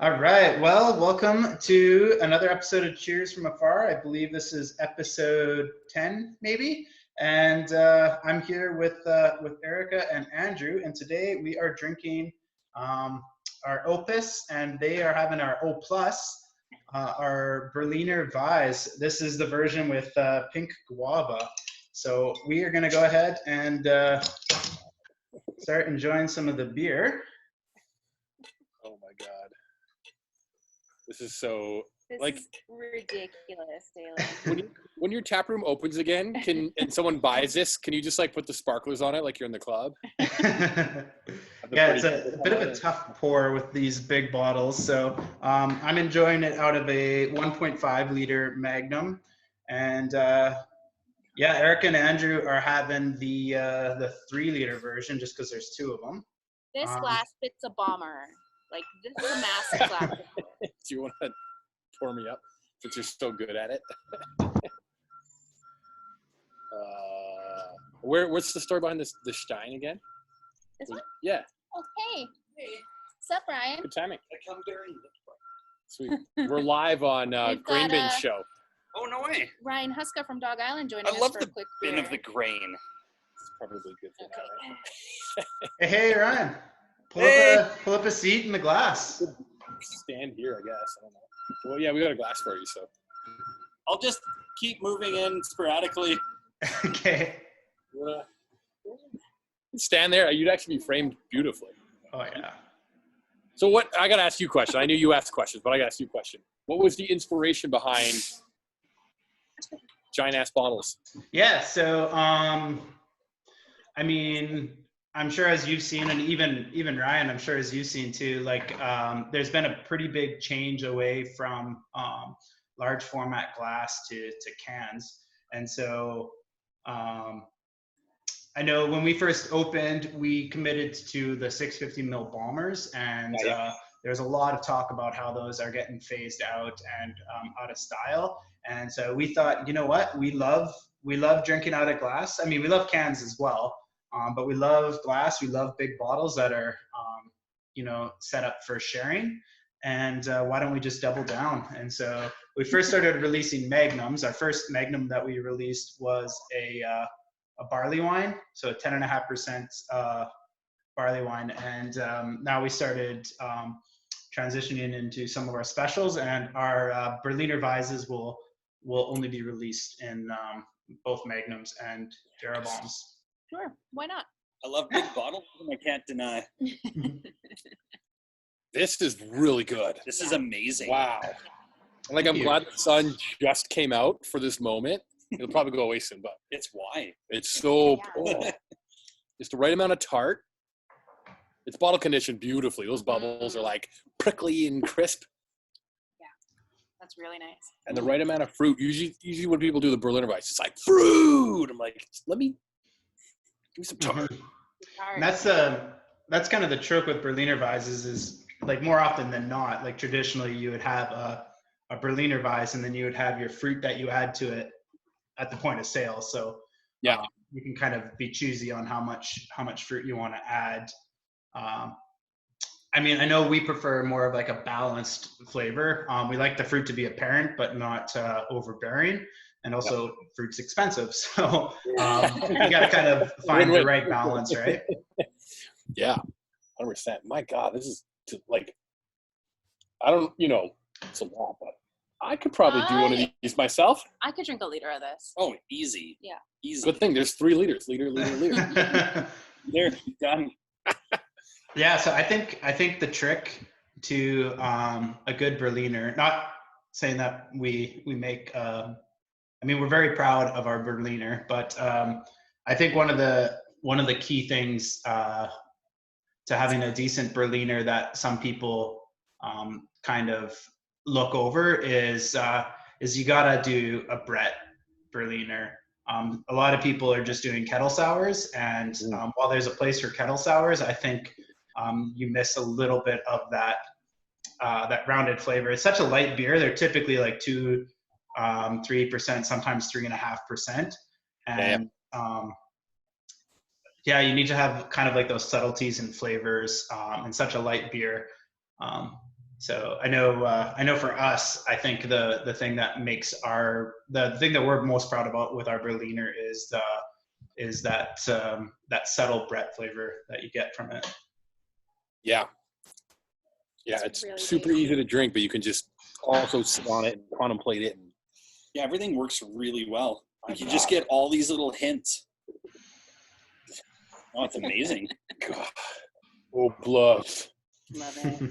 All right. Well, welcome to another episode of Cheers from Afar. I believe this is episode 10, maybe. And I'm here with Erica and Andrew. And today we are drinking our Opus, and they are having our O Plus, our Berliner Weisse. This is the version with pink guava. So we are going to go ahead and start enjoying some of the beer. Oh my God. This is so This like is ridiculous, Dalen. when your tap room opens again, and someone buys this, can you just like put the sparklers on it like you're in the club? Yeah, it's a bit of a tough pour with these big bottles. So I'm enjoying it out of a 1.5 liter Magnum. And yeah, Eric and Andrew are having the 3 liter version just because there's 2 of them. This glass fits a bomber. Like, this is a massive glass. Do you want to pour me up since you're so good at it? What's the story behind the Stein again? This one? Yeah. Oh, hey. What's up, Ryan? Good timing. I come during the Sweet. We're live on We've Grain got, Bin Show. Oh, no way. Ryan Huska from Dog Island joining I us love for the a quick bin beer. of the grain. It's probably good for Okay. that, Hey, Ryan, Hey. pull up a seat in the glass. right? Stand here, I guess. I don't know. Well, yeah, we got a glass for you, so. I'll just keep moving in sporadically. Okay. Stand there. You'd actually be framed beautifully. Oh, yeah. So what? I got to ask you a question. I knew you asked questions, but I got to ask you a question. What was the inspiration behind giant ass bottles? Yeah, so I mean, I'm sure as you've seen, and even Ryan, I'm sure as you've seen too, like there's been a pretty big change away from large format glass to cans. And so I know when we first opened, we committed to the 650 ml bombers, and there's a lot of talk about how those are getting phased out and out of style. And so we thought, you know what, we love drinking out of glass. I mean, we love cans as well, but we love glass. We love big bottles that are, you know, set up for sharing. And why don't we just double down? And so we first started releasing magnums. Our first magnum that we released was a barley wine, so a 10.5% barley wine. And now we started transitioning into some of our specials, and our Berliner Weisses will only be released in both magnums and Darabombs. Sure, why not? I love big bottles, and I can't deny. This is really good. This is amazing. Wow. Like, I'm glad the sun just came out for this moment. It'll probably go away soon, but It's why. it's so Yeah. just the right amount of tart. It's bottle conditioned beautifully. Those bubbles are like prickly and crisp, That's really nice. and the right amount of fruit. Usually when people do the Berliner Weiss, it's like fruit. I'm like, let me give me some tart. And that's kind of the trick with Berliner Weisses is like more often than not, like traditionally you would have a Berliner Weiss and then you would have your fruit that you add to it at the point of sale. So Yeah. you can kind of be choosy on how much fruit you want to add. I mean, I know we prefer more of like a balanced flavor. We like the fruit to be apparent, but not overbearing. And also fruit's expensive. So you got to kind of find the right balance, right? Yeah, 100%. My God, this is like, I don't, it's a lot, but I could probably do one of these myself. I could drink a liter of this. Oh, easy. Yeah. Easy. Good thing there's 3 liters. Liter. There, done. Yeah, so I think the trick to a good Berliner, not saying that we make, I mean, we're very proud of our Berliner, but I think one of the key things to having a decent Berliner that some people kind of look over is you gotta do a Brett Berliner. A lot of people are just doing kettle sours, and while there's a place for kettle sours, I think you miss a little bit of that rounded flavor. It's such a light beer. They're typically like 3%, sometimes 3.5%. And yeah, you need to have kind of like those subtleties and flavors in such a light beer. So I know for us, I think the thing that makes the thing that we're most proud about with our Berliner is that subtle Brett flavor that you get from it. Yeah. Yeah, it's really super tasty. easy to drink, but you can just also sit on it and contemplate it. Yeah, everything works really well. Like you God. just get all these little hints. Oh, it's amazing. God. Oh, blood. Love it.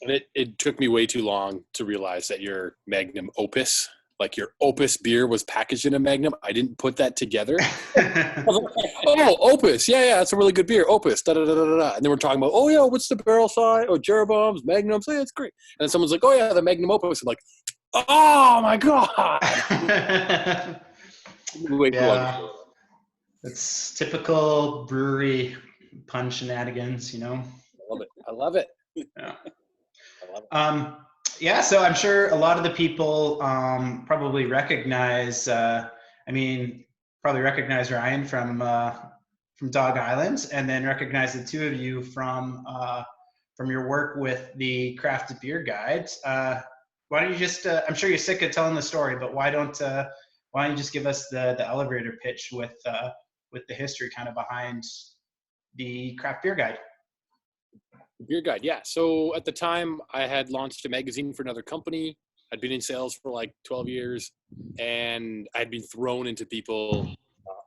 And it took me way too long to realize that your magnum opus, like your opus beer, was packaged in a magnum. I didn't put that together. I was like, oh, opus. Yeah, that's a really good beer. Opus. Da, da, da, da, da. And then we're talking about, oh, yeah, what's the barrel size? Oh, Jeroboam's, magnums. Yeah, it's great. And then someone's like, oh, yeah, the magnum opus. I'm like, oh, my God. Way too long. Yeah, it's typical brewery pun shenanigans, you know. I love it. Yeah. I love it. Yeah, so I'm sure a lot of the people probably recognize. Probably recognize Ryan from Dog Island, and then recognize the two of you from your work with the Crafted Beer Guide. Why don't you just? I'm sure you're sick of telling the story, but why don't you just give us the elevator pitch with the history kind of behind the Craft Beer Guide? Beer Guide, yeah. So at the time, I had launched a magazine for another company. I'd been in sales for like 12 years, and I'd been thrown into people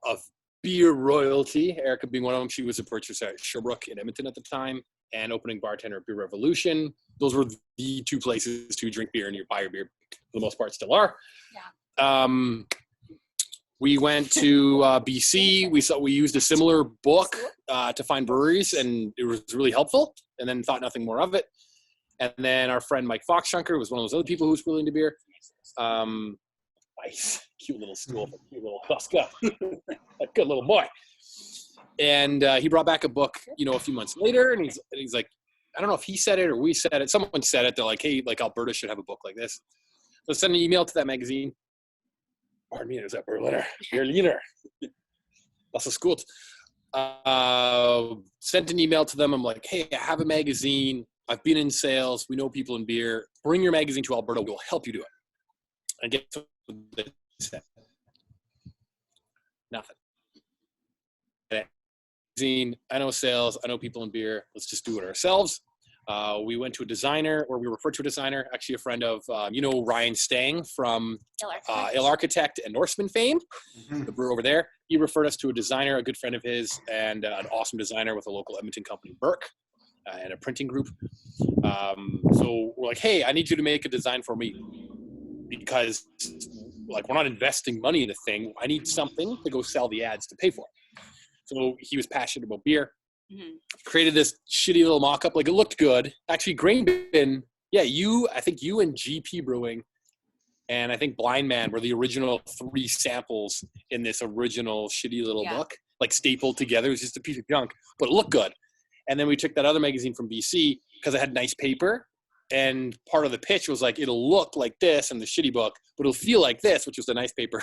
of beer royalty. Erica being one of them. She was a purchaser at Sherbrooke in Edmonton at the time, and opening bartender at Beer Revolution. Those were the two places to drink beer and you buy your beer, for the most part, still are. Yeah. We went to BC. We used a similar book to find breweries, and it was really helpful. And then thought nothing more of it. And then our friend Mike Foxshunker was one of those other people who was really into beer. Nice, cute little stool, cute little Tuska, a good little boy. And he brought back a book, a few months later, and he's like, I don't know if he said it or we said it. Someone said it. They're like, hey, like Alberta should have a book like this. So send an email to that magazine. Pardon me, it was that Berliner. Das ist gut. Sent an email to them. I'm like, hey, I have a magazine. I've been in sales. We know people in beer. Bring your magazine to Alberta. We'll help you do it. And guess what they said? Nothing. Magazine. I know sales. I know people in beer. Let's just do it ourselves. We went to a designer, or we referred to a designer, actually a friend of, Ryan Stang from Ale Architect and Norseman fame, the brewer over there. He referred us to a designer, a good friend of his, and an awesome designer with a local Edmonton company, Burke, and a printing group. So we're like, hey, I need you to make a design for me because, like, we're not investing money in a thing. I need something to go sell the ads to pay for it. So he was passionate about beer. Mm-hmm. Created this shitty little mock-up. Like, it looked good. Actually, Grain Bin, I think you and GP Brewing and I think Blind Man were the original 3 samples in this original shitty little book, like stapled together. It was just a piece of junk, but it looked good. And then we took that other magazine from BC because it had nice paper. And part of the pitch was like, it'll look like this in the shitty book, but it'll feel like this, which was the nice paper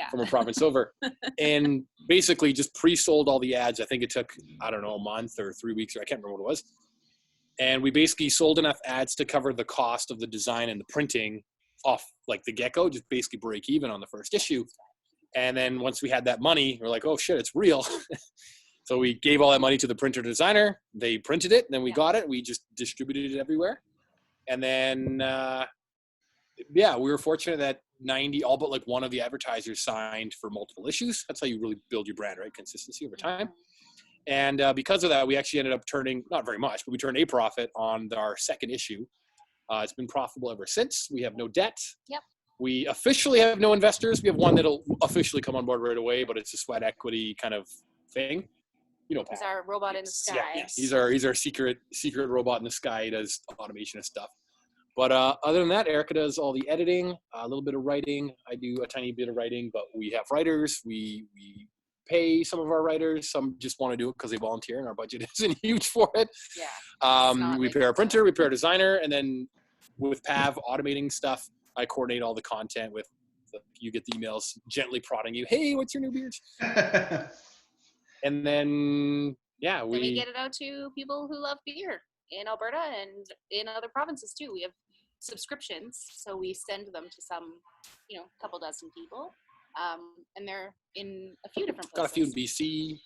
from a province over. And basically just pre-sold all the ads. I think it took, I don't know, a month or 3 weeks, or I can't remember what it was. And we basically sold enough ads to cover the cost of the design and the printing off like the get-go, just basically break even on the first issue. And then once we had that money, we're like, oh shit, it's real. So we gave all that money to the printer designer. They printed it, and then we got it. We just distributed it everywhere. And then, we were fortunate that 90, all but like one of the advertisers signed for multiple issues. That's how you really build your brand, right? Consistency over time. And because of that, we actually ended up turning, not very much, but we turned a profit on our second issue. It's been profitable ever since. We have no debt. Yep. We officially have no investors. We have one that'll officially come on board right away, but it's a sweat equity kind of thing. He's our robot in the sky. Yeah, he's our secret robot in the sky. He does automation and stuff. But other than that, Erica does all the editing, a little bit of writing. I do a tiny bit of writing, but we have writers. We pay some of our writers. Some just want to do it because they volunteer, and our budget isn't huge for it. Yeah. We pay our printer, we pay our designer, and then with Pav automating stuff, I coordinate all the content with. You get the emails gently prodding you. Hey, what's your new beers? And then, we get it out to people who love beer. in Alberta and in other provinces too. We have subscriptions, so we send them to some, couple dozen people, and they're in a few different places. Got a few in BC,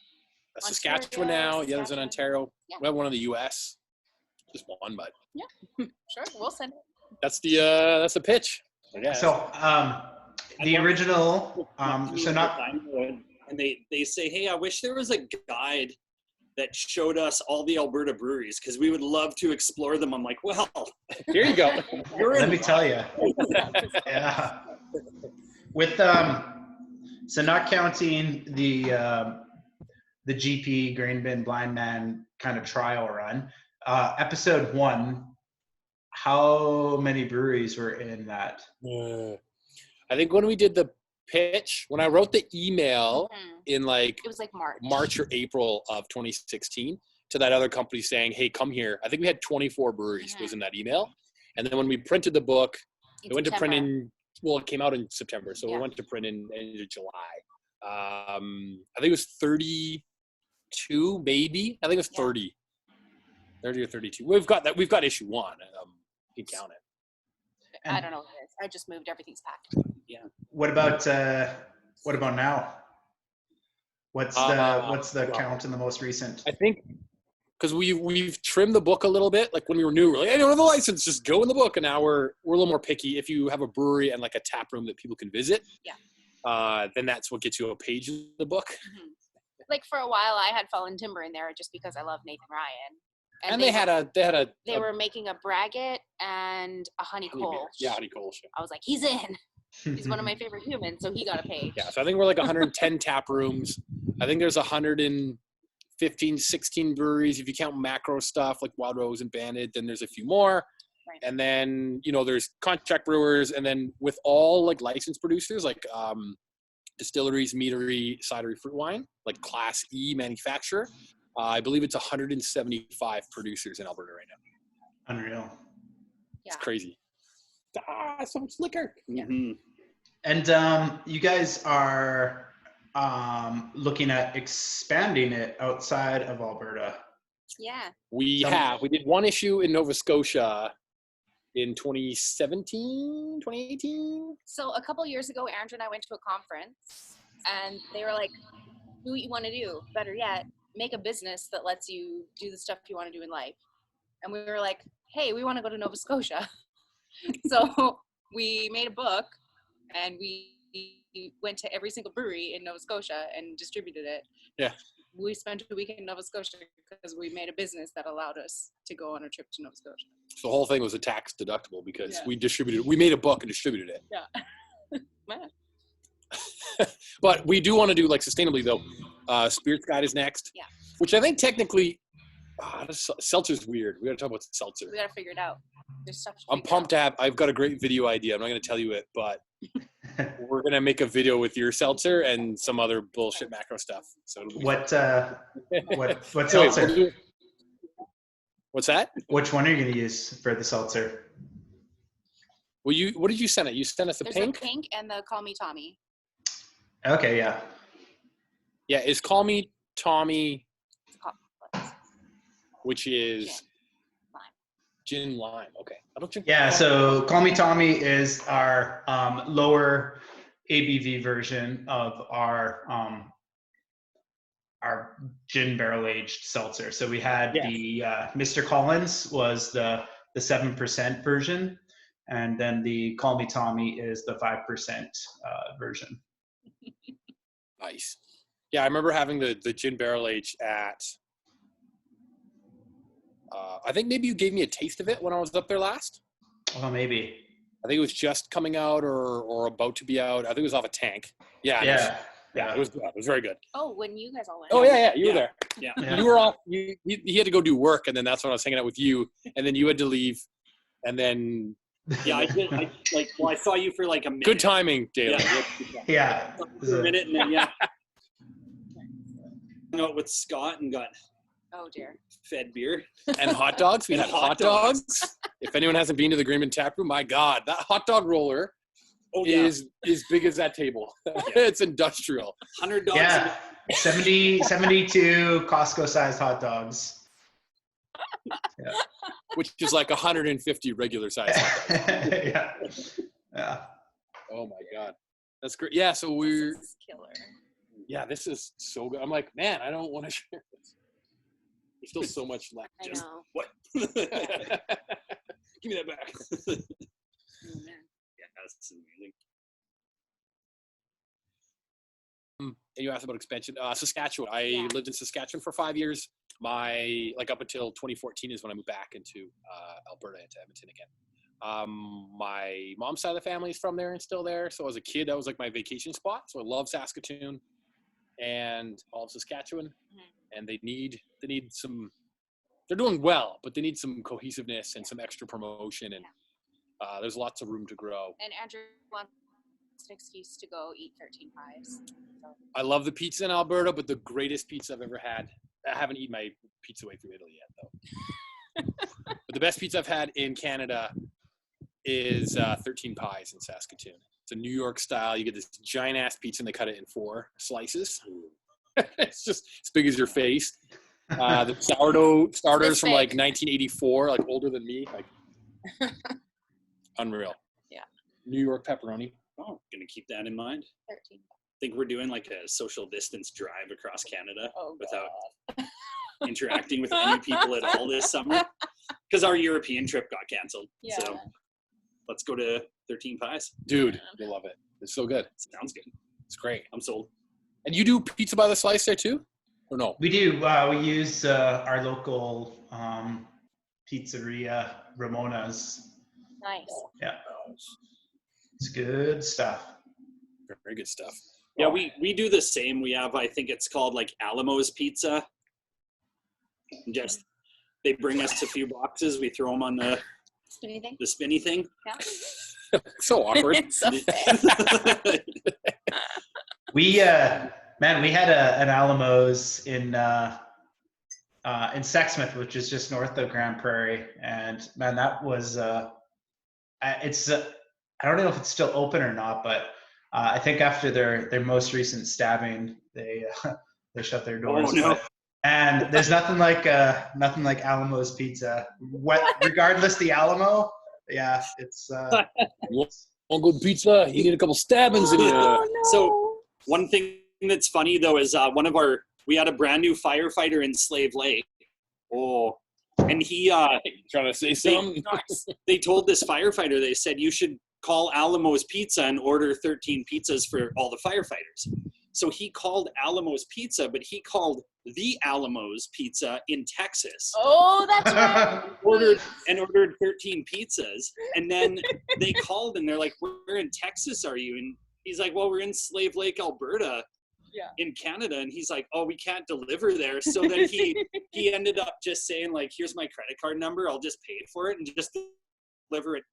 Saskatchewan now. The others in Ontario. Yeah. We have one in the US. Just one, but yeah, sure, we'll send it. that's the pitch. Yeah. So the original, so not. And they say, hey, I wish there was a guide that showed us all the Alberta breweries because we would love to explore them. I'm like, well, here you go. Let me tell you. Yeah. With so not counting the GP Grain Bin Blind Man kind of trial run, episode 1, how many breweries were in that? I think when we did the pitch, when I wrote the email in it was like March or April of 2016 to that other company saying, hey, come here. I think we had 24 breweries was in that email. And then when we printed the book, it went to print it came out in September. So we went to print in July. I think it was 32, maybe. I think it was 30 or 32. We've got issue 1. You can count it. I don't know what it is. I just moved. Everything's packed. Yeah. What about now? What's the count in the most recent? I think because we've trimmed the book a little bit. Like when we were new, we're like, I don't have the license, just go in the book. And now we're a little more picky. If you have a brewery and like a tap room that people can visit, then that's what gets you a page in the book. Mm-hmm. Like for a while, I had Fallen Timber in there just because I love Nathan Ryan. And they were making a braggot and a honey Kolsch. Yeah, honey Kolsch. I was like, he's in. He's one of my favorite humans, so he got a page. Yeah, so I think we're like 110 tap rooms. I think there's 115, 16 breweries. If you count macro stuff like Wild Rose and Banded, then there's a few more. Right. And then, there's contract brewers. And then with all like licensed producers, like distilleries, meadery, cidery, fruit wine, like Class E manufacturer, I believe it's 175 producers in Alberta right now. Unreal. It's crazy. So much liquor. Mm-hmm. And you guys are looking at expanding it outside of Alberta. Yeah. We did one issue in Nova Scotia in 2017, 2018. So a couple years ago, Andrew and I went to a conference and they were like, do what you want to do. Better yet, make a business that lets you do the stuff you want to do in life. And we were like, hey, we want to go to Nova Scotia. So we made a book and we went to every single brewery in Nova Scotia and distributed it. Yeah. We spent a week in Nova Scotia because we made a business that allowed us to go on a trip to Nova Scotia. So the whole thing was a tax deductible because we made a book and distributed it. Yeah. Man. But we do want to do like sustainably though. Spirits Guide is next. Yeah. Which I think technically, seltzer's weird. We got to talk about seltzer. We got to figure it out. There's stuff. I'm pumped to have. I've got a great video idea. I'm not going to tell you it, but we're going to make a video with your seltzer and some other bullshit macro stuff. So what seltzer? What's that? Which one are you going to use for the seltzer? Well, what did you send it? You sent us There's pink? A pink and the Call Me Tommy. Okay, yeah. Yeah, is Call Me Tommy, which is gin lime. Okay. I don't drink. Yeah, so Call Me Tommy is our lower ABV version of our gin barrel aged seltzer. So we had the Mr. Collins was the 7% version, and then the Call Me Tommy is the 5% version. Nice. Yeah, I remember having the gin barrel aged at. I think maybe you gave me a taste of it when I was up there last. Oh, maybe. I think it was just coming out or about to be out. I think it was off a tank. Yeah. It was good. It was very good. Oh, when you guys all went. Oh, yeah. You were there. Yeah. You were off. He had to go do work, and then that's when I was hanging out with you, and then you had to leave, and then. Yeah, I did. I saw you for like a minute. Good timing, Dalen. Yeah. For a minute, and then hung out with Scott and got. Oh dear. Fed beer. And hot dogs. We had hot dogs. If anyone hasn't been to the Greenman Tap Room, my God, that hot dog roller is big as that table. It's industrial. $100. Yeah. 72 Costco-sized hot dogs. Yeah. Which is like 150 regular size hot dogs. Yeah. Yeah. Oh my God. That's great. Yeah, so we're, This is killer. yeah, this is so good. I'm like, man, I don't want to share this. There's still so much left. I Just know. What? give me that back. Oh, man. Yeah, that's amazing. And you asked about expansion. Saskatchewan. I Yeah. lived in Saskatchewan for 5 years. Up until 2014 is when I moved back into Alberta, into Edmonton again. My mom's side of the family is from there and still there. So as a kid, that was like my vacation spot. So I love Saskatoon and all of Saskatchewan. Mm-hmm. And they need some. They're doing well, but they need some cohesiveness and some extra promotion. And there's lots of room to grow. And Andrew wants an excuse to go eat 13 pies. So. I love the pizza in Alberta, but the greatest pizza I've ever had. I haven't eaten my pizza way through Italy yet, though. But the best pizza I've had in Canada is 13 Pies in Saskatoon. It's a New York style. You get this giant ass pizza and they cut it in 4 slices. It's just as big as your face. The sourdough starters from like 1984, like older than me, like unreal. Yeah. New York pepperoni. Oh, gonna keep that in mind. 13. Think we're doing like a social distance drive across Canada without God. interacting with any people at all this summer because our European trip got canceled. Yeah. So let's go to 13 Pies. Dude, you'll love it. It's so good. Sounds good. It's great. I'm sold. And you do pizza by the slice there too? Or no? We do. We use our local pizzeria, Ramona's. Nice. Yeah. It's good stuff. Very good stuff. Yeah, we do the same. We have, I think it's called like Alamo's Pizza. Just they bring us a few boxes. We throw them on the spinny thing. Yeah. So awkward. It's so bad. We we had an Alamo's in Sexsmith, which is just north of Grand Prairie, and man, that was it's I don't know if it's still open or not, but I think after their most recent stabbing, they shut their doors. Oh, no. And there's nothing like Alamo's pizza. Regardless the Alamo, yeah, it's. Want good pizza? You need a couple stabbings in you. Oh, no. So one thing that's funny though is we had a brand new firefighter in Slave Lake. Oh, and he trying to say something. they told this firefighter, they said you should call Alamo's Pizza and order 13 pizzas for all the firefighters. So he called Alamo's Pizza, but he called the Alamo's Pizza in Texas. Oh, that's right. ordered 13 pizzas. And then they called and they're like, where in Texas are you? And he's like, well, we're in Slave Lake, Alberta. Yeah. In Canada. And he's like, oh, we can't deliver there. So then he ended up just saying like, here's my credit card number. I'll just pay for it and just deliver it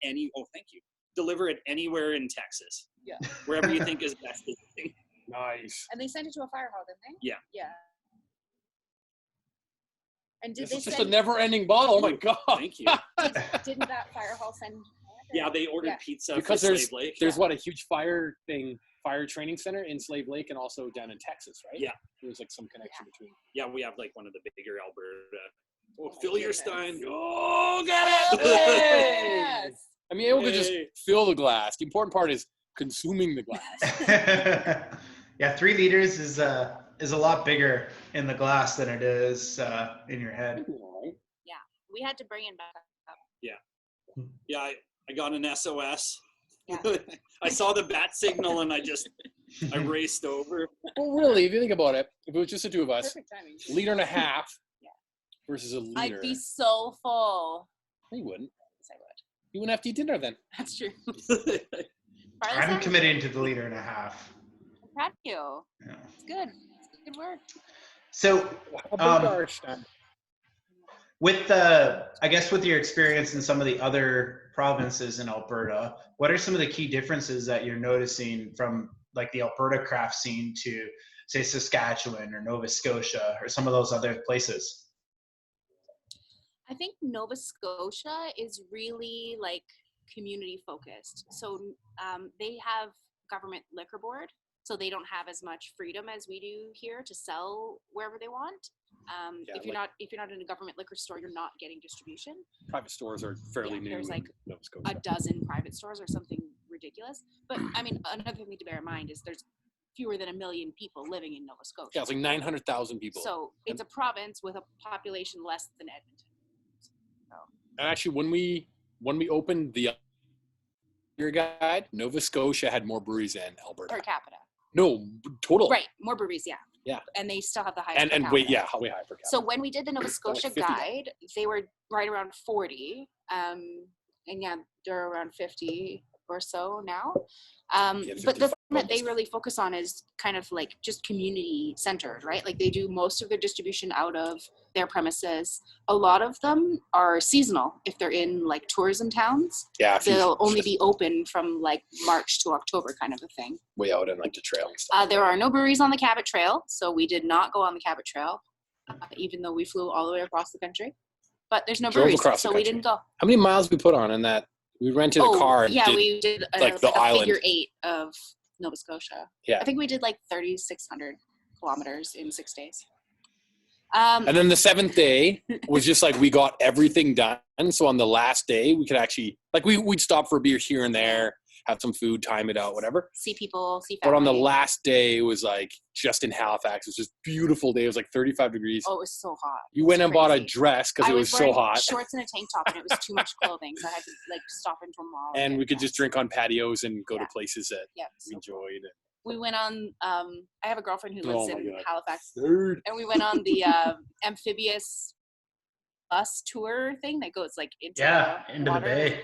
deliver it anywhere in Texas. Yeah. Wherever you think is best. Nice. And they sent it to a fire hall, didn't they? Yeah. Yeah. And did This they is just a send, never-ending bottle. Oh my God. Thank you. didn't that fire hall send? Yeah, they ordered pizza Because for Slave Lake. there's what, a huge fire training center in Slave Lake and also down in Texas, right? Yeah. There's like some connection between. Yeah, we have like one of the bigger Alberta. Oh, my fill your goodness. stein. Oh, get it! Hey! Yes. I mean, able to just Hey. fill the glass. The important part is consuming the glass. Yeah, 3 liters is a lot bigger in the glass than it is in your head. Yeah. We had to bring it back up. Yeah, I got an SOS. Yeah. I saw the bat signal and I raced over. Well, really, if you think about it, if it was just the two of us, Perfect timing. liter and a half Yeah. versus a liter. I'd be so full. You wouldn't. Yes, I would. You wouldn't have to eat dinner then. That's true. I'm committing to the liter and a half. I'm proud of you. Yeah. It's good. It's good work. So, with with your experience in some of the other provinces in Alberta, what are some of the key differences that you're noticing from like the Alberta craft scene to say Saskatchewan or Nova Scotia or some of those other places? I think Nova Scotia is really like community focused. So they have government liquor board, so they don't have as much freedom as we do here to sell wherever they want. If you're not in a government liquor store, you're not getting distribution. Private stores are fairly new. There's like in Nova Scotia. a dozen private stores or something ridiculous. But I mean, another thing to bear in mind is there's fewer than 1 million people living in Nova Scotia. Yeah, it's like 900,000 people. So it's a province with a population less than Edmonton. So. And actually, when we opened the beer guide, Nova Scotia had more breweries than Alberta. Per capita. No, total. Right, more breweries, yeah. Yeah. And they still have the highest. And way higher per capita. So when we did the Nova Scotia like guide, they were right around 40. And yeah, they're around 50 or so now. But the thing that they really focus on is kind of like just community centered, right? Like they do most of their distribution out of their premises. A lot of them are seasonal. If they're in like tourism towns, they'll only be open from like March to October kind of a thing. Way out in like the trail and stuff. There are no breweries on the Cabot Trail, so we did not go on the Cabot Trail, even though we flew all the way across the country. But there's no breweries, so we didn't go. How many miles we put on in that? We rented a car. And we did like the island. figure 8 of Nova Scotia. Yeah. I think we did like 3,600 kilometers in 6 days. And then the 7th day was just like we got everything done. So on the last day, we could actually, like we'd stop for a beer here and there, have some food, time it out, whatever. See people, see family. But on the last day, it was like just in Halifax. It was just beautiful day. It was like 35 degrees. Oh, it was so hot. You went and bought a dress because it was so hot. Shorts and a tank top, and it was too much clothing, so I had to like stop into a mall. And we could just drink on patios and go to places that we enjoyed. Cool. We went on. I have a girlfriend who lives in Halifax, and we went on the amphibious bus tour thing that goes like into the bay.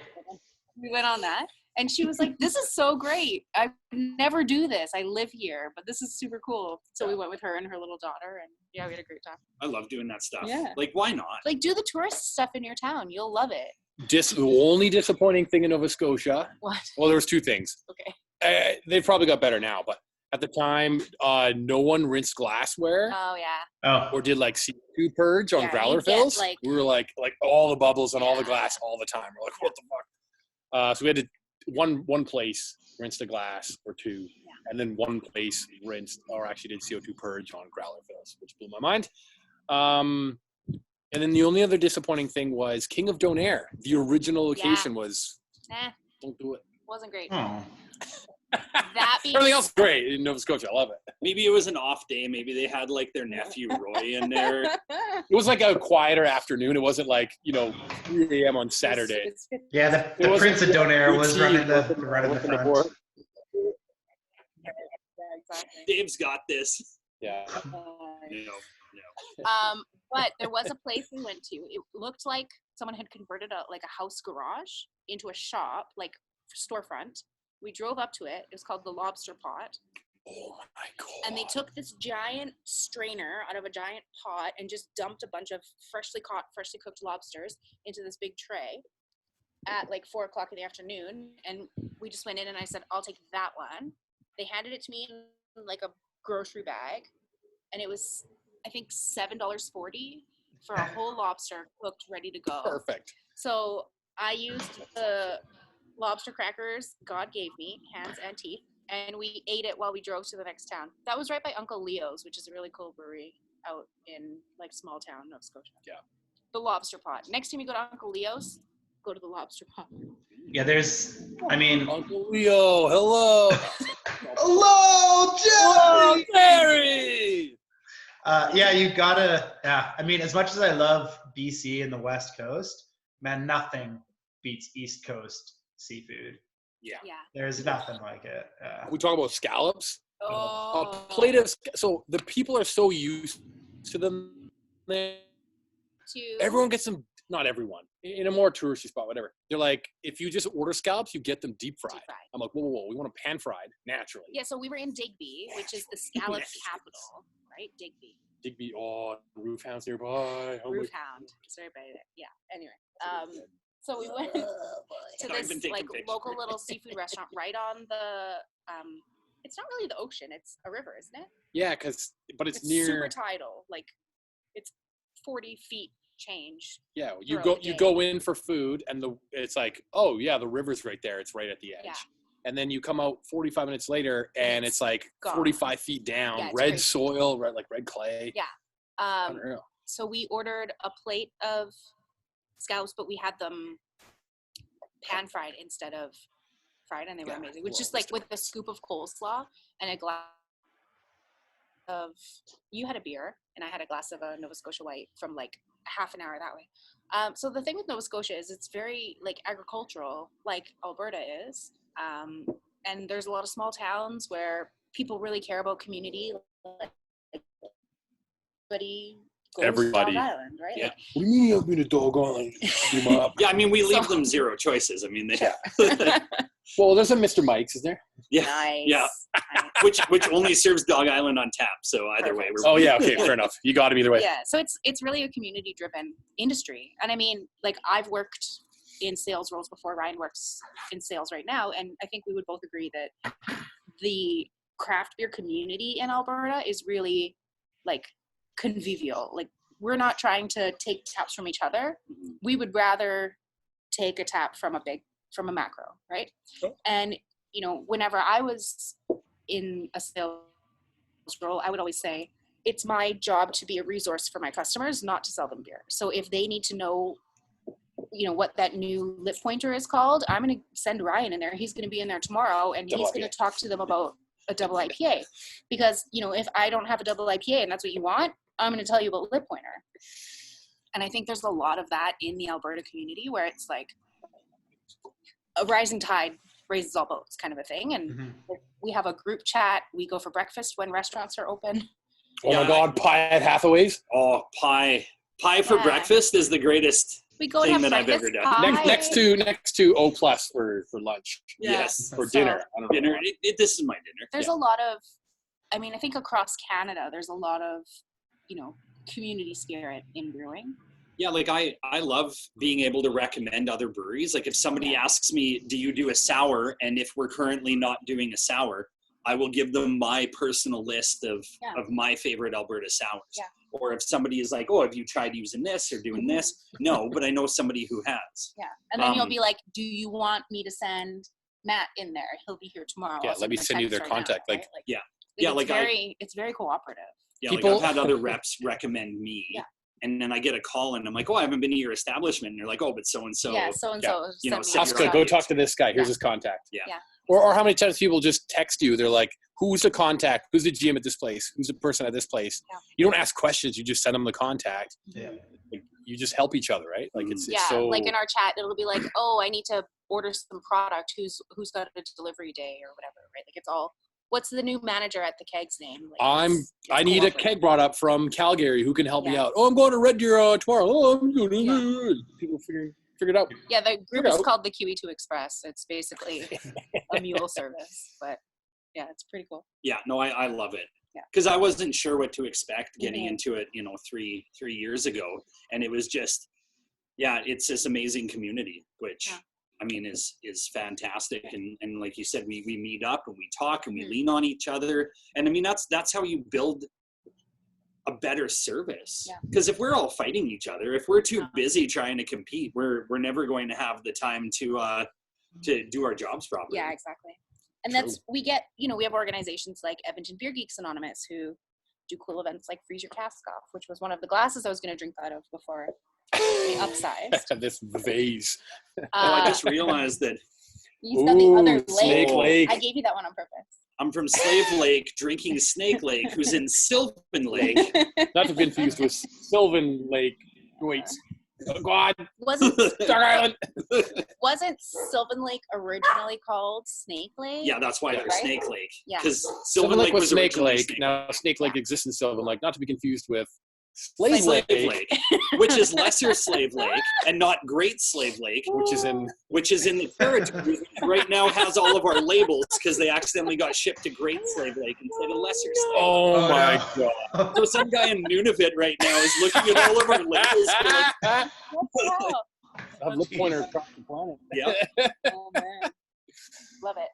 We went on that. And she was like, this is so great. I never do this. I live here, but this is super cool. So we went with her and her little daughter, and we had a great time. I love doing that stuff. Yeah. Like, why not? Like, do the tourist stuff in your town. You'll love it. The only disappointing thing in Nova Scotia. What? Well, there was 2 things. Okay. They've probably got better now, but at the time, no one rinsed glassware. Oh, yeah. Oh. Or did like CO2 purge on growler fills. We were like all the bubbles and all the glass all the time. We're like, what the fuck? So we had to, one place rinsed the glass or 2, and then one place rinsed or actually did CO2 purge on growler fills, which blew my mind. And then the only other disappointing thing was King of Donair. The original location was don't do it. Wasn't great. Oh. Everything else is great in Nova Scotia. I love it. Maybe it was an off day. Maybe they had like their nephew Roy in there. It was like a quieter afternoon. It wasn't like 3 a.m. on Saturday. Yeah, the Prince of Donair was running the front. Exactly. Dave's got this. Yeah. No. But there was a place we went to. It looked like someone had converted a house garage into a shop, like storefront. We drove up to it. It was called the Lobster Pot. Oh my God. And they took this giant strainer out of a giant pot and just dumped a bunch of freshly caught, freshly cooked lobsters into this big tray at like 4 o'clock in the afternoon. And we just went in and I said, I'll take that one. They handed it to me in like a grocery bag. And it was, I think, $7.40 for a whole lobster cooked, ready to go. Perfect. So I used the lobster crackers God gave me, hands and teeth, and we ate it while we drove to the next town. That was right by Uncle Leo's, which is a really cool brewery out in like small town Nova Scotia. Yeah. The Lobster Pot. Next time you go to Uncle Leo's, go to the Lobster Pot. Yeah, Uncle Leo, hello. Hello, Jerry. You gotta. Yeah, as much as I love BC and the West Coast, man, nothing beats East Coast seafood. Yeah. There's nothing like it. We talk about scallops. Oh. A plate of so the people are so used to them. Everyone gets them. Not everyone. In a more touristy spot, whatever. They're like, if you just order scallops, you get them deep fried. I'm like, whoa. We want them pan fried naturally. Yeah. So we were in Digby, which is the scallop capital, right? Digby. Roof Hound's nearby. Roof Hound. It's right by there. Yeah. Anyway. So we went to this like local little seafood restaurant right on the it's not really the ocean, it's a river, isn't it? Yeah, but it's near super tidal, like it's 40 feet change. Yeah, you go in for food and it's like, oh yeah, the river's right there, it's right at the edge. Yeah. And then you come out 45 minutes later and it's like gone. 45 feet down, red soil, red clay. Yeah. So we ordered a plate of scallops, but we had them pan fried instead of fried, and they were amazing. Which just like with a scoop of coleslaw and a glass of, you had a beer and I had a glass of a Nova Scotia White from like half an hour that way. So the thing with Nova Scotia is it's very like agricultural, like Alberta is. And there's a lot of small towns where people really care about community. Like, everybody. Dog Island, right? Yeah. Like, What do you mean you have me to Dog Island? Yeah, I mean, we leave them zero choices. I mean, they, Well, there's a Mr. Mike's, is there? yeah, nice. yeah, which only serves Dog Island on tap. So either way, we're Oh yeah, okay, fair enough. You got him either way. Yeah, so it's really a community driven industry. And I mean, like I've worked in sales roles before. Ryan works in sales right now, and I think we would both agree that the craft beer community in Alberta is really like convivial. Like we're not trying to take taps from each other. We would rather take a tap from a macro, right? Sure. And you know, whenever I was in a sales role, I would always say it's my job to be a resource for my customers, not to sell them beer. So if they need to know, you know, what that new lip pointer is called, I'm going to send Ryan in there. He's going to be in there tomorrow, and he's going to talk to them about a double IPA. Because, you know, if I don't have a double IPA and that's what you want, I'm going to tell you about lip pointer. And I think there's a lot of that in the Alberta community where it's like a rising tide raises all boats kind of a thing. And we have a group chat. We go for breakfast when restaurants are open. Oh my God, pie at Hathaway's? Oh, pie for breakfast is the greatest We go thing and have that I've ever breakfast done. pie. Next to O plus for lunch. Yes. For dinner. I don't know. Dinner. This is my dinner. There's a lot of, I mean, I think across Canada, there's a lot of, you know, community spirit in brewing. Yeah, like I love being able to recommend other breweries. Like if somebody asks me, do you do a sour? And if we're currently not doing a sour, I will give them my personal list of my favorite Alberta sours. Yeah. Or if somebody is like, oh, have you tried using this or doing this? No, but I know somebody who has. Yeah. And then you'll be like, do you want me to send Matt in there? He'll be here tomorrow. Yeah, let me send you their contact. Now, right? It's very cooperative. Yeah, People- like I've had other reps recommend me. Yeah. And then I get a call and I'm like, oh, I haven't been to your establishment. And they're like, oh, but so-and-so. Yeah, so-and-so. You know, sent me Oscar, a go copy. talk to this guy. Here's his contact. Yeah. Or how many times people just text you? They're like, who's the contact? Who's the GM at this place? Who's the person at this place? Yeah. You don't ask questions. You just send them the contact. Yeah. You just help each other, right? Like it's so. Like in our chat, it'll be like, oh, I need to order some product. Who's got a delivery day or whatever, right? Like it's all. What's the new manager at the Keg's name? Like, I need a keg brought up from Calgary. Who can help me out? Oh, I'm going to Red Deer tomorrow. Oh, I'm going to people figure it out. Yeah, the group is called the QE2 Express. It's basically a mule service, but yeah, it's pretty cool. Yeah, no, I love it. Yeah. Because I wasn't sure what to expect getting into it, 3 years ago. And it was just, it's this amazing community, which I mean is fantastic. And like you said, we meet up and we talk and we lean on each other. And I mean, that's how you build a better service. Because if we're all fighting each other, if we're too busy trying to compete, we're never going to have the time to do our jobs properly. Yeah, exactly. And that's, we have organizations like Edmonton Beer Geeks Anonymous who do cool events like Freeze Your Cask Off, which was one of the glasses I was going to drink out of before we upsized. This vase. I just realized that. You got the other Snake Lake. I gave you that one on purpose. I'm from Slave Lake drinking Snake Lake, who's in Sylvan Lake. Not to be confused with Sylvan Lake. Wait. Oh, God. Wasn't Dog Island. Wasn't Sylvan Lake originally called Snake Lake? Yeah, that's why they're Right? Snake Lake. Yeah. Because Sylvan Lake was Snake originally Lake. Snake Now Snake Lake exists in Sylvan Lake. Not to be confused with Slave Slave Lake, Lake, which is Lesser Slave Lake and not Great Slave Lake, which is in the territory. Which right now has all of our labels because they accidentally got shipped to Great Slave Lake instead of Lesser Slave. Oh my God. So some guy in Nunavut right now is looking at all of our labels. Like, What the hell? I have lip pointer across the planet. yeah. Oh man, love it.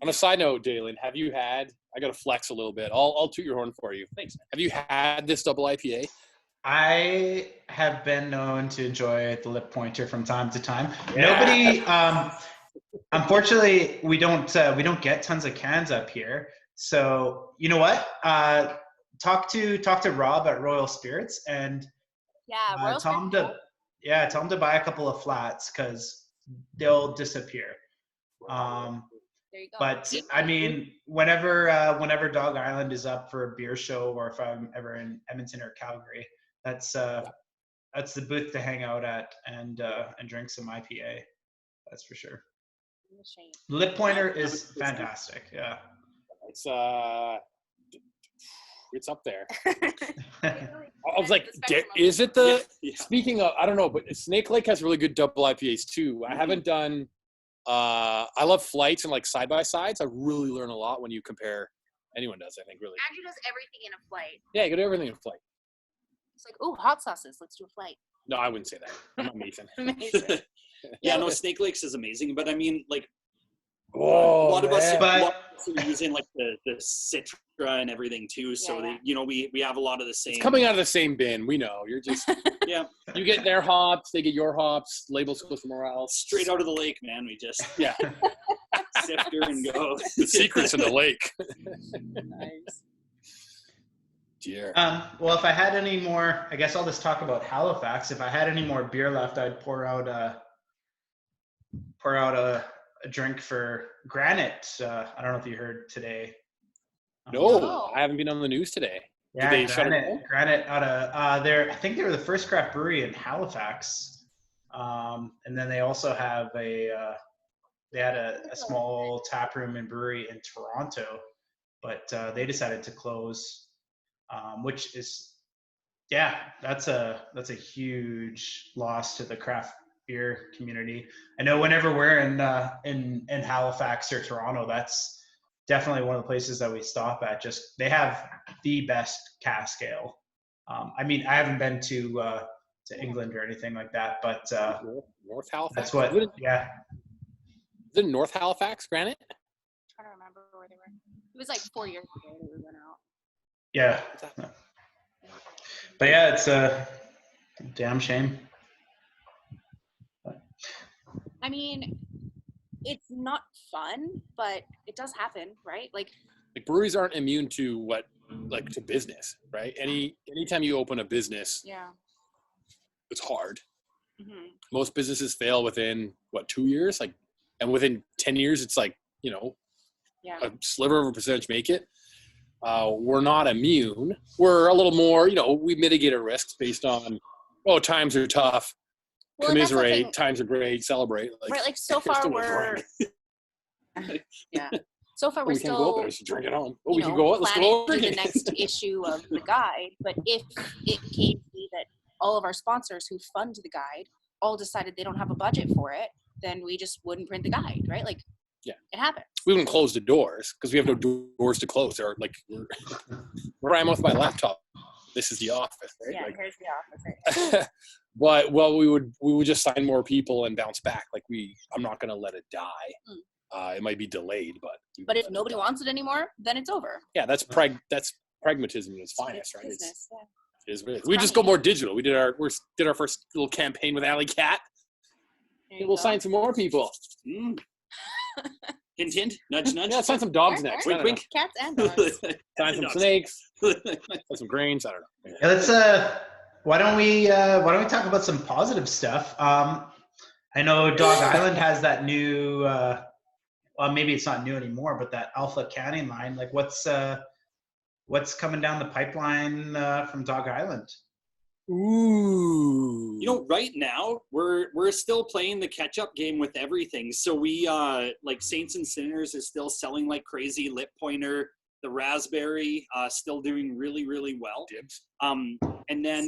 On a side note, Dalen, have you had? I got to flex a little bit. I'll toot your horn for you. Thanks. Have you had this double IPA? I have been known to enjoy the lip pointer from time to time. Yeah. Nobody, unfortunately, we don't get tons of cans up here. So you know what? Talk to Rob at Royal Spirits, and Yeah, Royal tell them to buy a couple of flats because they'll disappear. There you go. But I mean, whenever Dog Island is up for a beer show, or if I'm ever in Edmonton or Calgary, that's the booth to hang out at and drink some IPA. That's for sure. Lip Pointer is fantastic. Yeah. It's up there. I was like, is it the? Yeah. Speaking of, I don't know, but Snake Lake has really good double IPAs too. I haven't done. I love flights and like side by sides. I really learn a lot when you compare. Anyone does, I think, really. Andrew does everything in a flight. Yeah, you can do everything in a flight. It's like, oh, hot sauces. Let's do a flight. No, I wouldn't say that. I'm not Mason. Yeah, no, Snake Lakes is amazing, but I mean, like, a Oh, lot of us man. are using like the Citra and everything too. So Yeah. we have a lot of the same. It's coming out of the same bin. We know. You're just Yeah, you get their hops, they get your hops. Labels go somewhere else. straight out of the lake, man. We just Yeah. sift her and go. The secret's in the lake. Nice. Dear. Well, if I had any more, I guess I'll just talk about Halifax. If I had any more beer left, I'd pour out a drink for Granite. I don't know if you heard today. No, I haven't been on the news today. Yeah, Did they shut it down? Granite out of I think they were the first craft brewery in Halifax. And then they also have they had a small tap room and brewery in Toronto, but they decided to close, which is, that's a huge loss to the craft beer community. I know whenever we're in Halifax or Toronto, that's definitely one of the places that we stop at. Just they have the best cask ale. I mean, I haven't been to England or anything like that, but North Halifax. that's what. Yeah. Is it North Halifax, Granite? I'm trying to remember where they were. It was like 4 years ago that we went out. Yeah. But yeah, it's a damn shame. I mean, it's not fun, but it does happen, right? Like breweries aren't immune to to business, right? Anytime you open a business, yeah, it's hard. Mm-hmm. Most businesses fail within 2 years, and within 10 years, it's a sliver of a percentage make it. We're not immune. We're a little more, we mitigate our risks based on, times are tough. Well, Commiserate, times are great, celebrate. Right, so far we're so far we're we can't go out there, still so drink at home. We can go out, let's go out planning drinking. the next issue of the guide, but if it came to be that all of our sponsors who fund the guide all decided they don't have a budget for it, then we just wouldn't print the guide, right? It happens. We wouldn't close the doors because we have no doors to close. Or where I'm with my laptop, this is the office, right? Yeah, here's the office. Right? But we would just sign more people and bounce back. I'm not going to let it die. It might be delayed, but if nobody wants it anymore, then it's over. Yeah, that's pragmatism at its finest, right? Business, It is what it is. We just go more digital. We did our first little campaign with Alley Cat. We'll sign some more people. Hint, hint, nudge, nudge. Yeah, sign some dogs next. Wink, wink. Cats and dogs. Sign some snakes. Sign some grains. I don't know. Yeah, let's why don't we talk about some positive stuff? I know Dog Island has that new well, maybe it's not new anymore, but that Alpha canning line. What's coming down the pipeline from Dog Island? Ooh. Right now we're still playing the catch-up game with everything. So we Saints and Sinners is still selling like crazy. Lip Pointer, the Raspberry, still doing really, really well. Dibs. And then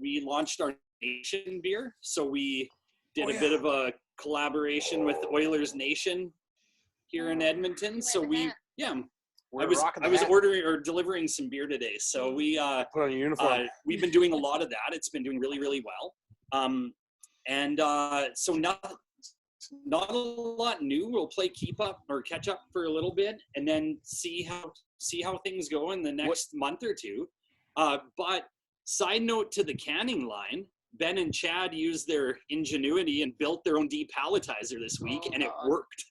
we launched our Nation beer. So we did a bit of a collaboration with Oilers Nation here in Edmonton. So I was ordering or delivering some beer today. So we put on your uniform. We've been doing a lot of that. It's been doing really, really well. So not a lot new. We'll play keep up or catch up for a little bit, and then see how things go in the next month or two. But side note to the canning line, Ben and Chad used their ingenuity and built their own depalletizer this week, and it worked.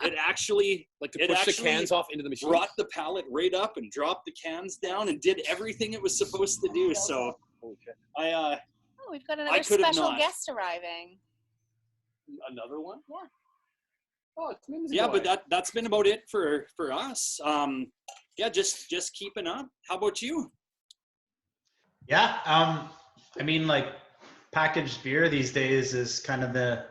It actually Like to push the cans off into the machine. Brought the pallet right up and dropped the cans down and did everything it was supposed to do. So We've got another special guest arriving. Another one? Yeah. Oh, it's yeah, but that's been about it for us. Just keeping up. How about you? Yeah, I mean, like, packaged beer these days is kind of the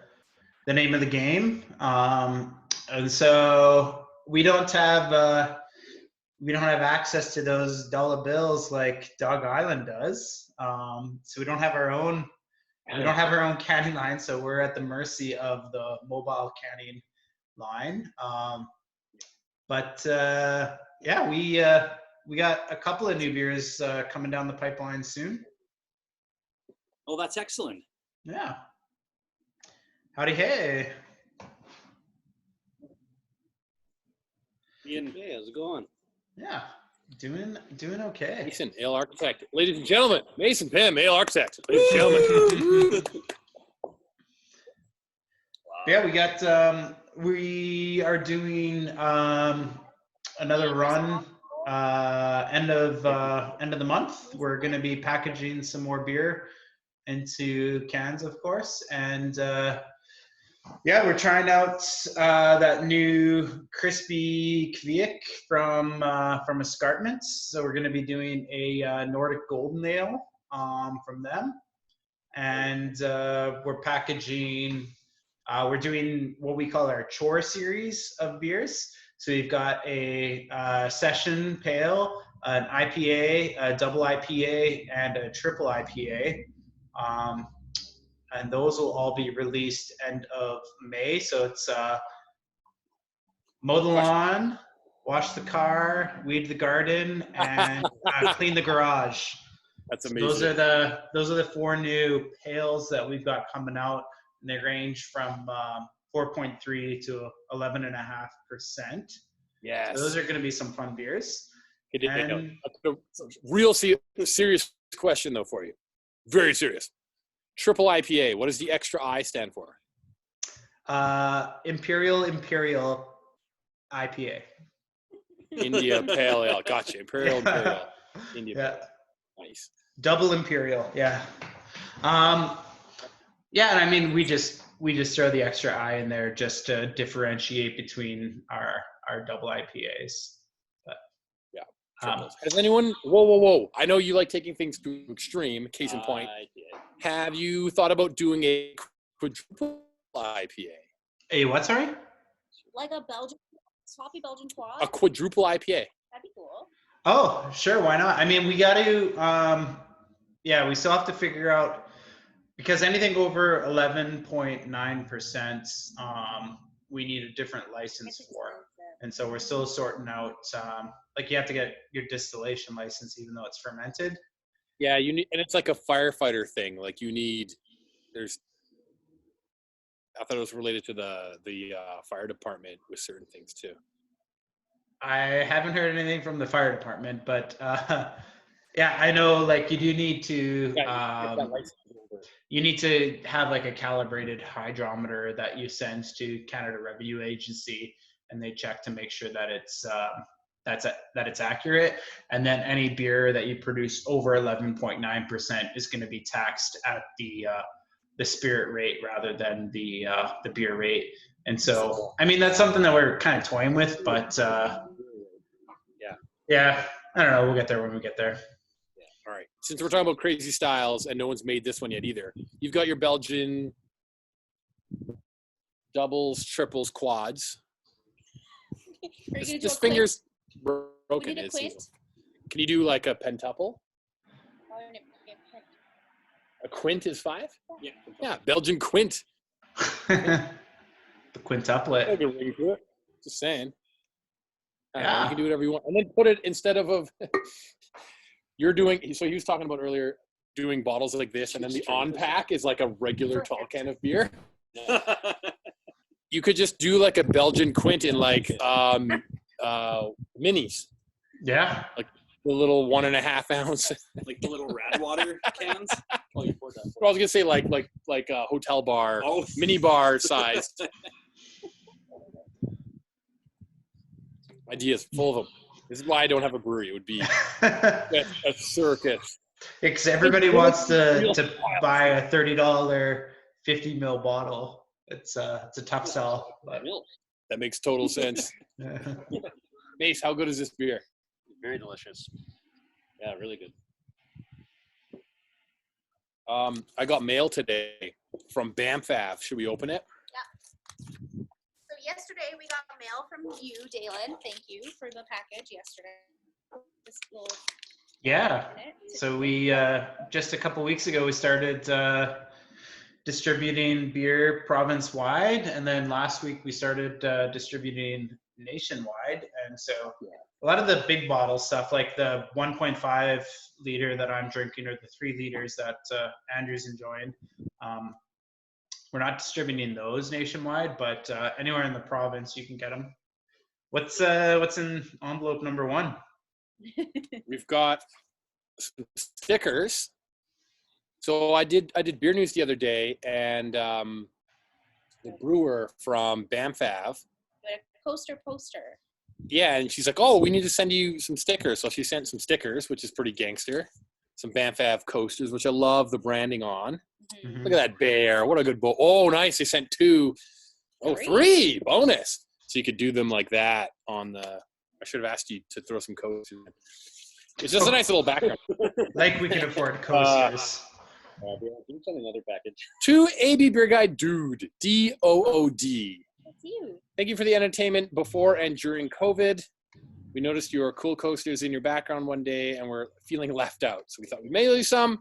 name of the game, and so we don't have access to those dollar bills like Dog Island does. So we don't have our own canning line, so we're at the mercy of the mobile canning line. But yeah, we got a couple of new beers coming down the pipeline soon. Oh, that's excellent. Yeah. Howdy, hey. Ian, hey, how's it going? Yeah, doing okay. Mason, Ale Architect. Ladies and gentlemen, Mason Pym, Ale Architect. Ladies and gentlemen. Yeah, we are doing another run end of the month. We're going to be packaging some more beer into cans, of course, and yeah, we're trying out that new crispy Kviik from Escarpments. So we're going to be doing a Nordic Golden Ale from them, and we're packaging. We're doing what we call our chore series of beers. So we've got a session pale, an IPA, a double IPA, and a triple IPA. And those will all be released end of May. So it's mow the lawn, wash the car, weed the garden, and clean the garage. That's So amazing. those are the 4 new pails that we've got coming out, and they range from 4.3 to 11.5%. Yes. So those are going to be some fun beers. And a real serious question though for you. Very serious. Triple IPA. What does the extra I stand for? Imperial IPA. India Pale Ale. Gotcha. Imperial. India. Yeah. Nice. Double Imperial. Yeah. Yeah, and I mean we just throw the extra I in there just to differentiate between our double IPAs. But has anyone? Whoa! I know you like taking things to extreme. Case in point. I did. Have you thought about doing a quadruple IPA? Hey, what? Sorry. Like a sloppy Belgian quad? A quadruple IPA. That'd be cool. Oh, sure. Why not? I mean, we got to. Yeah, we still have to figure out because anything over 11.9%, we need a different license for. And so we're still sorting out. Like you have to get your distillation license, even though it's fermented. Yeah, you need, and it's like a firefighter thing. Like you need, I thought it was related to the fire department with certain things too. I haven't heard anything from the fire department, but yeah, I know like you do need to, you need to have like a calibrated hydrometer that you send to Canada Revenue Agency, and they check to make sure that it's that it's accurate. And then any beer that you produce over 11.9% is going to be taxed at the spirit rate rather than the beer rate. And so, I mean, that's something that we're kind of toying with, but yeah, I don't know. We'll get there when we get there. Yeah. All right. Since we're talking about crazy styles and no one's made this one yet either, you've got your Belgian doubles, triples, quads. This finger's broken. Can you do like a pentuple? A quint is 5? Yeah. Yeah, Belgian quint. The quintuplet. Just saying. Yeah. You can do whatever you want. And then put it instead of you're doing, so he was talking about earlier doing bottles like this, and then the on pack is like a regular tall can of beer. You could just do like a Belgian quint in like minis. Yeah. Like the little 1.5 ounce. Like the little Radwater cans. Oh, you poured that. I was gonna say like a hotel bar, mini bar size. Ideas, full of them. This is why I don't have a brewery. It would be a circus. Because everybody wants to buy a $30 50 ml bottle. It's a tough sell. But. That makes total sense. Mace, how good is this beer? Very delicious. Yeah, really good. I got mail today from Banff. Should we open it? Yeah. So yesterday we got mail from you, Dalen. Thank you for the package yesterday. This little Yeah. So we just a couple weeks ago we started distributing beer province-wide, and then last week we started distributing nationwide. And so a lot of the big bottle stuff, like the 1.5 liter that I'm drinking, or the 3 liters that Andrew's enjoying, we're not distributing those nationwide, but anywhere in the province you can get them. What's in envelope number 1? We've got some stickers. So I did beer news the other day, and the brewer from Banff. A poster. Yeah, and she's like, "Oh, we need to send you some stickers." So she sent some stickers, which is pretty gangster. Some Banff coasters, which I love the branding on. Mm-hmm. Look at that bear! What a good bowl. Oh, nice. They sent 2. Oh, 3 bonus. So you could do them like that on the. I should have asked you to throw some coasters in. It's just a nice little background. Like we can afford coasters. Can you send another package? To AB Beer Guy Dude, DOOD. That's you. Thank you for the entertainment before and during COVID. We noticed your cool coasters in your background one day, and we're feeling left out. So we thought we'd mail you some.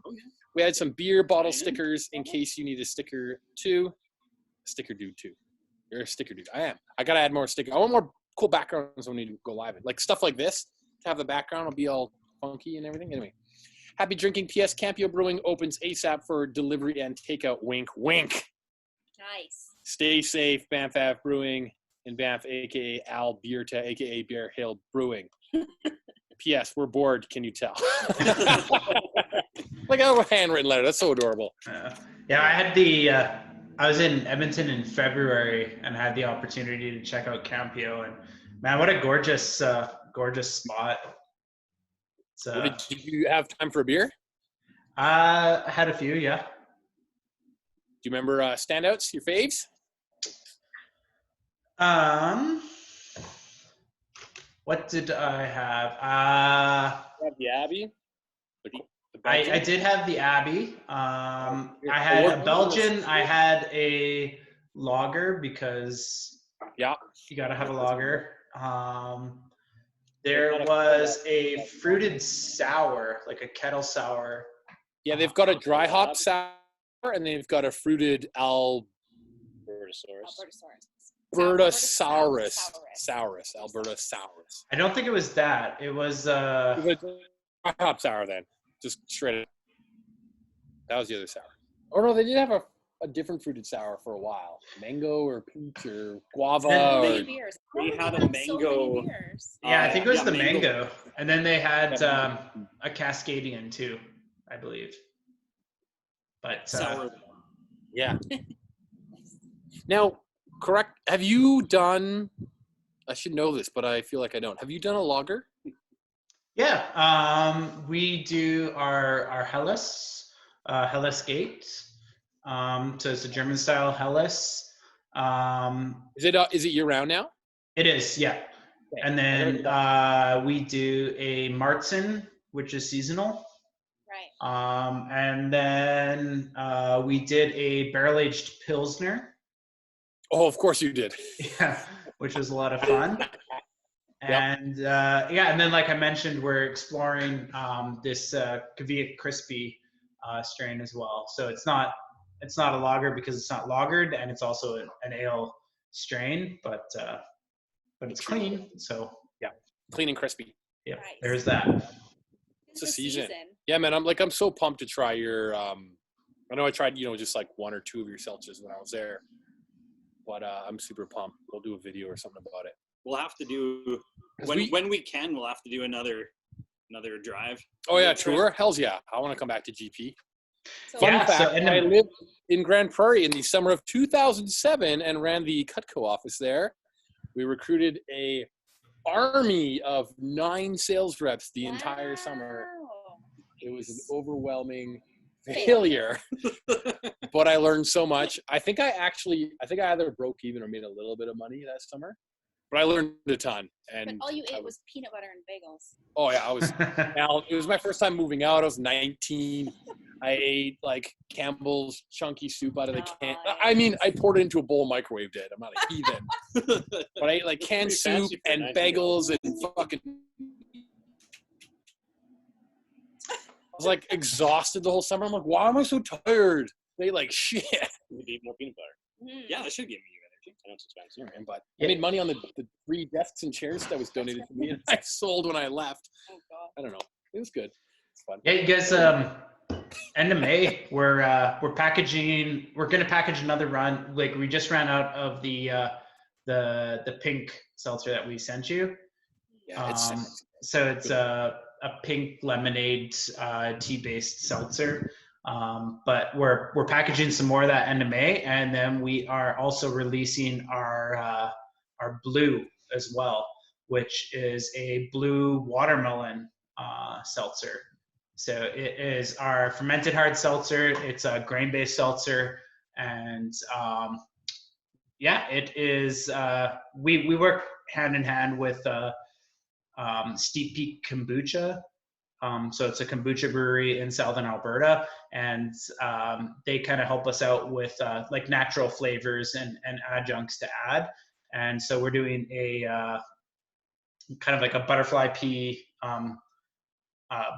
We had some beer bottle stickers in case you need a sticker too. Sticker dude too. You're a sticker dude. I am. I gotta add more stickers. I want more cool backgrounds when we go live. Like stuff like this. To have the background will be all funky and everything. Anyway. Happy drinking. P.S. Campio Brewing opens ASAP for delivery and takeout. Wink, wink. Nice. Stay safe, Banff Ave Brewing in Banff, a.k.a. Alberta, a.k.a. Bear Hill Brewing. P.S. We're bored. Can you tell? Like a handwritten letter. That's so adorable. Yeah, I had I was in Edmonton in February and had the opportunity to check out Campio, and man, what a gorgeous spot. Did you have time for a beer? I had a few, yeah. Do you remember standouts, your faves? What did I have? You have the Abbey. I did have the Abbey. I had a Belgian. I had a lager because you got to have a lager. There was a fruited sour, like a kettle sour. Yeah, they've got a dry hop sour, and they've got a fruited Albertosaurus. I don't think it was that. It was It was dry hop sour then, just shredded. That was the other sour. Oh no, they did have a different fruited sour for a while. Mango or peach or guava. They had a mango. Yeah, I think it was the mango. And then they had a Cascadian too, I believe. But Sour. Yeah. Now, correct. Have you done? I should know this, but I feel like I don't. Have you done a lager? Yeah, we do our Helles, Helles Gate. So it's a German style Helles. Is it year round now? It is, yeah. Okay. And then we do a Marzen, which is seasonal. Right. And then we did a barrel-aged Pilsner. Oh, of course you did. Yeah, which was a lot of fun. And and then like I mentioned, we're exploring this Kvyat Crispy strain as well. So it's not a lager because it's not lagered, and it's also an ale strain, but it's clean. So yeah, clean and crispy. Yeah, Nice. There's that. It's a season. Yeah, man, I'm so pumped to try your. I know I tried just like 1 or 2 of your seltzers when I was there, but I'm super pumped. We'll do a video or something about it. We'll have to do when we can. We'll have to do another drive. Oh yeah, tour. Hell's yeah! I want to come back to GP. So Fun fact: I lived in Grand Prairie in the summer of 2007 and ran the Cutco office there. We recruited a army of 9 sales reps the entire summer. Wow. It was an overwhelming failure, but I learned so much. I think I either broke even or made a little bit of money that summer, but I learned a ton. But And all you ate was peanut butter and bagels. oh yeah, it was my first time moving out. I was 19. I ate like Campbell's chunky soup out of the can. I mean, I poured it into a bowl, microwaved it. I'm not a heathen. But I ate like canned soup and bagels and fucking. I was like exhausted the whole summer. I'm like, why am I so tired? They like shit. You need to eat more peanut butter. Yeah, that should give you energy. I know it's expensive. Yeah, but I made money on the 3 desks and chairs that was donated to me, and I sold when I left. Oh God. I don't know. It was good. It's fun. Yeah, you guys. End of May, we're packaging. We're gonna package another run. Like we just ran out of the pink seltzer that we sent you. Yeah, So it's a pink lemonade tea-based seltzer. But we're packaging some more of that end of May, and then we are also releasing our blue as well, which is a blue watermelon seltzer. So it is our fermented hard seltzer. It's a grain-based seltzer, and it is. We work hand in hand with Steep Peak Kombucha. So it's a kombucha brewery in southern Alberta, and they kind of help us out with like natural flavors and adjuncts to add. And so we're doing a kind of like a butterfly pea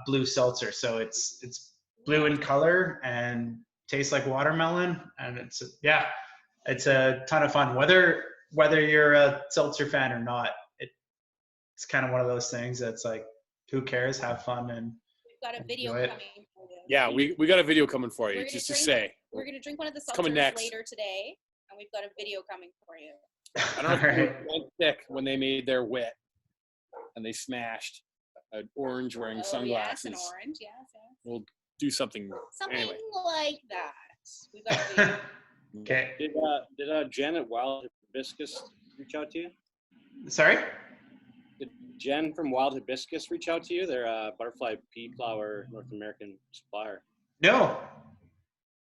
blue seltzer. So it's blue in color and tastes like watermelon, and it's a ton of fun. Whether you're a seltzer fan or not, it's kind of one of those things that's like, who cares? Have fun. And we've got a video coming for you. Yeah, we got a video coming for you. Just to say, we're gonna drink one of the coming seltzers next. later today, and we've got a video coming for you. I don't know if it went thick when they made their wit, and they smashed an orange wearing sunglasses. Yes, an orange. Yes. We'll do something. Anyway. Like that. We've got a video. Okay. Did Jen at Wild Hibiscus reach out to you? Sorry? Did Jen from Wild Hibiscus reach out to you? They're a butterfly pea flower North American supplier. No,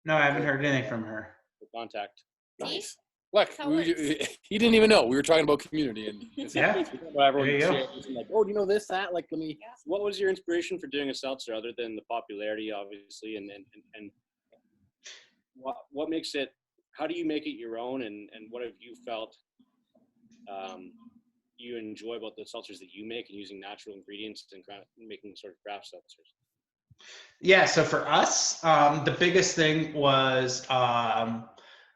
I haven't heard anything from her. For contact. Nice. Look, he didn't even know. We were talking about community, and Yeah. Everyone There you go. shares and like, oh, do you know this, that? Like, let me. What was your inspiration for doing a seltzer other than the popularity, obviously, and what makes it? How do you make it your own, and what have you felt you enjoy about the seltzers that you make and using natural ingredients and making sort of craft seltzers? Yeah, so for us, the biggest thing was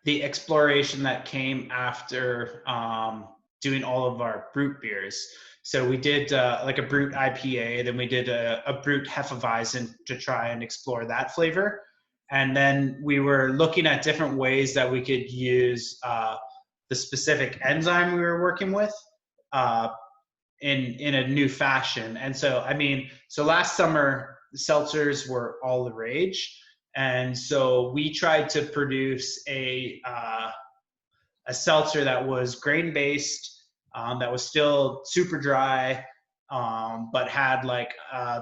the exploration that came after doing all of our brut beers. So we did like a brut IPA, then we did a brut Hefeweizen to try and explore that flavor. And then we were looking at different ways that we could use the specific enzyme we were working with in a new fashion. And so, so last summer, seltzers were all the rage. And so we tried to produce a seltzer that was grain-based, that was still super dry, but had like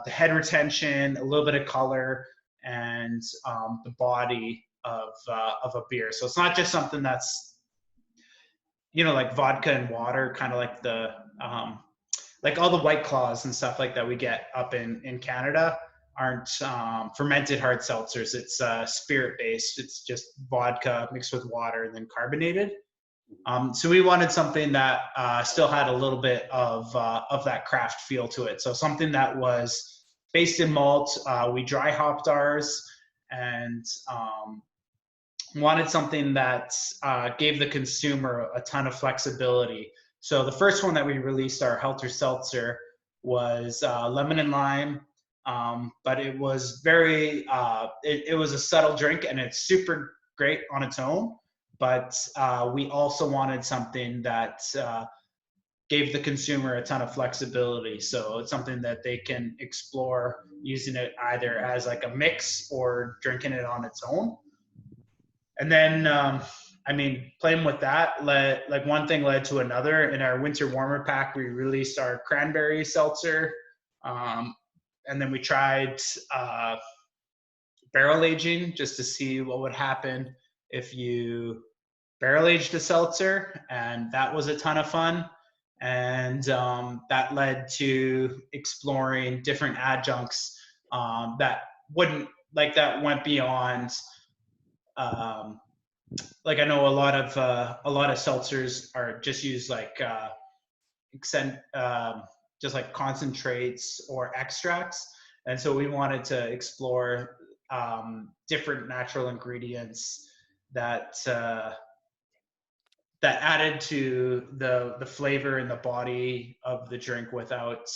the head retention, a little bit of color, and the body of a beer. So it's not just something that's, like vodka and water, kind of like the like all the White Claws and stuff like that we get up in Canada aren't fermented hard seltzers. It's spirit based. It's just vodka mixed with water and then carbonated. So we wanted something that still had a little bit of that craft feel to it. So something that was based in malt. We dry hopped ours, and wanted something that gave the consumer a ton of flexibility. So the first one that we released, our Helter Seltzer, was lemon and lime, but it was very, it was a subtle drink, and it's super great on its own. But we also wanted something that gave the consumer a ton of flexibility. So it's something that they can explore using it either as like a mix or drinking it on its own. And then I mean, playing with that one thing led to another. In our winter warmer pack, we released our cranberry seltzer, and then we tried barrel aging just to see what would happen if you barrel aged a seltzer, and that was a ton of fun. And that led to exploring different adjuncts that went beyond. Like I know a lot of seltzers are just use just like concentrates or extracts, and so we wanted to explore different natural ingredients that added to the flavor and the body of the drink without